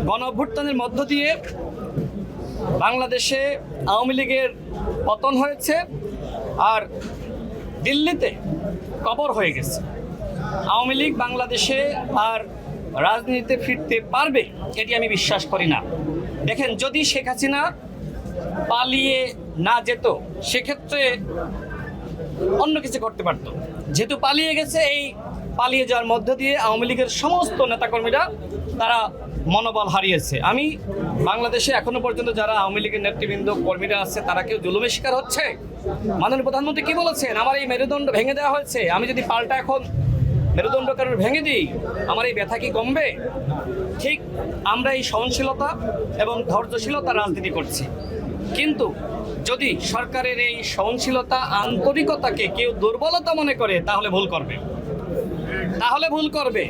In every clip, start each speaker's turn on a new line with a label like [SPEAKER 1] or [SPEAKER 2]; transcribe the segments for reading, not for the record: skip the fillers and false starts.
[SPEAKER 1] গণঅভ্যুত্থানের মধ্য দিয়ে বাংলাদেশে আওয়ামী লীগের পতন হয়েছে আর দিল্লিতে কবর হয়ে গেছে। আওয়ামী লীগ বাংলাদেশে আর রাজনীতিতে ফিরতে পারবে এটি আমি বিশ্বাস করি না। দেখেন, যদি শেখ হাসিনা পালিয়ে না যেত সেক্ষেত্রে অন্য কিছু করতে পারতো। যেহেতু পালিয়ে গেছে, এই পালিয়ে যাওয়ার মধ্য দিয়ে আওয়ামী লীগের সমস্ত নেতাকর্মীরা তারা মনোবল হারিয়েছে। আমি বাংলাদেশে এখনো পর্যন্ত যারা আওয়ামী লীগের নেতৃবৃন্দ কর্মীরা আছে তারা কেউ জুলুমের শিকার হচ্ছে। মাননীয় প্রধানমন্ত্রী কি বলেছেন? আমার এই মেরুদণ্ড ভেঙে দেওয়া হয়েছে, আমি যদি পাল্টা এখন মেরুদণ্ড কারণ ভেঙে দিই আমার এই ব্যথা কি কমবে? ঠিক আমরা এই সহনশীলতা এবং ধৈর্যশীলতা রাজনীতি করছি, কিন্তু যদি সরকারের এই সহনশীলতা আন্তরিকতাকে কেউ দুর্বলতা মনে করে তাহলে ভুল করবে।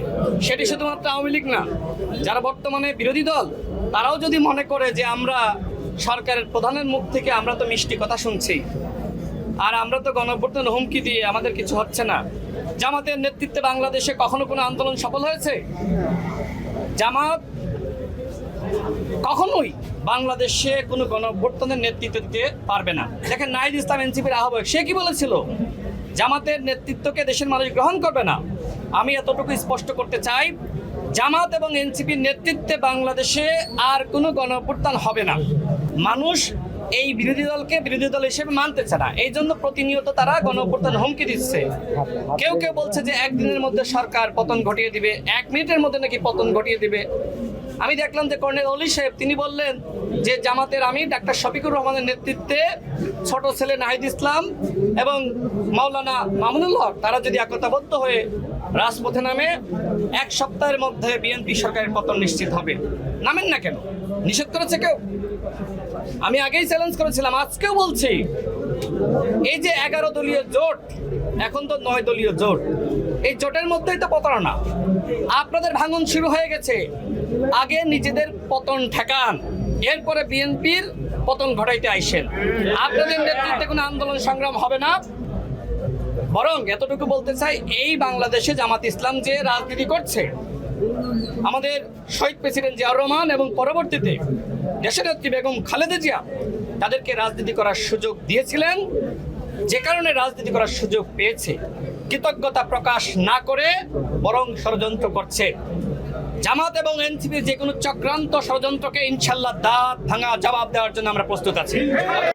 [SPEAKER 1] সেটি শুধুমাত্র আওয়ামী লীগ না, যারা বর্তমানে বিরোধী দল তারাও যদি মনে করে যে আমরা সরকারের প্রধানের মুখ থেকে আমরা তো মিষ্টি কথা শুনছি আর আমরা তো গণঅভ্যুত্থান হুমকি দিয়ে আমাদের কিছু হচ্ছে না। জামাতের নেতৃত্বে বাংলাদেশে কখনো কোনো আন্দোলন সফল হয়েছে? জামাত কখনোই বাংলাদেশে কোনো গণঅভ্যুত্থানের নেতৃত্ব দিতে পারবে না। দেখেন, নাহিদ ইসলাম এনসিপির আহ্বায়ক, সে কি বলেছিল? জামাতের নেতৃত্বকে দেশের মানুষ গ্রহণ করবে না। আমি এতটুকু স্পষ্ট করতে চাই, জামাত এবং এনসিপির নেতৃত্বে বাংলাদেশে আর কোনো গণঅভ্যুত্থান হবে না। মানুষ এই বিরোধী দলকে বিরোধী দল হিসেবে মানতেছে না, এই জন্য প্রতিনিয়ত তারা গণঅভ্যুত্থান হুমকি দিচ্ছে। কেউ কেউ বলছে যে একদিনের মধ্যে সরকার পতন ঘটিয়ে দিবে, 1 মিনিটের মধ্যে নাকি পতন ঘটিয়ে দিবে। আমি দেখলাম যে কর্নেল অলি সাহেব তিনি বললেন যে জামাতের আমির ডাক্তার শফিকুর রহমানের নেতৃত্বে ছোট ছেলে নাহিদ ইসলাম এবং মাওলানা মামুনুল হক তারা যদি একতাবদ্ধ হয়ে রাজপথে নামে 1 সপ্তাহের মধ্যে বিএনপি সরকারের পতন নিশ্চিত হবে। নামেন না কেন? নিষেধ করেছে কেউ? আমি আগেই চ্যালেঞ্জ করেছিলাম, আজকেও বলছি, এই যে 11 দলীয় জোট, এখন তো 9 দলীয় জোট, এই জোটের মধ্যেই তো প্রতারণা। আপনাদের ভাঙন শুরু হয়ে গেছে। আগে নিজেদের পতন ঠেকান, এরপরে বিএনপির পতন ঘটাইতে আইসেন। আপনাদের নেতৃত্বে কোনো আন্দোলন সংগ্রাম হবে না। বরং এতটুকু বলতে চাই, এই বাংলাদেশে জামাত ইসলাম যে রাজনীতি করছে, আমাদের শহীদ প্রেসিডেন্ট জিয়াউর রহমান এবং পরবর্তীতে দেশনেত্রী বেগম খালেদা জিয়া তাদেরকে রাজনীতি করার সুযোগ দিয়েছিলেন, যে কারণে রাজনীতি করার সুযোগ পেয়েছে। কৃতজ্ঞতা প্রকাশ না করে বরং ষড়যন্ত্র করছে। জামাত এবং এনসিপির যে কোনো চক্রান্ত ষড়যন্ত্রকে ইনশাল্লাহ দাঁত ভাঙা জবাব দেওয়ার জন্য আমরা প্রস্তুত আছি।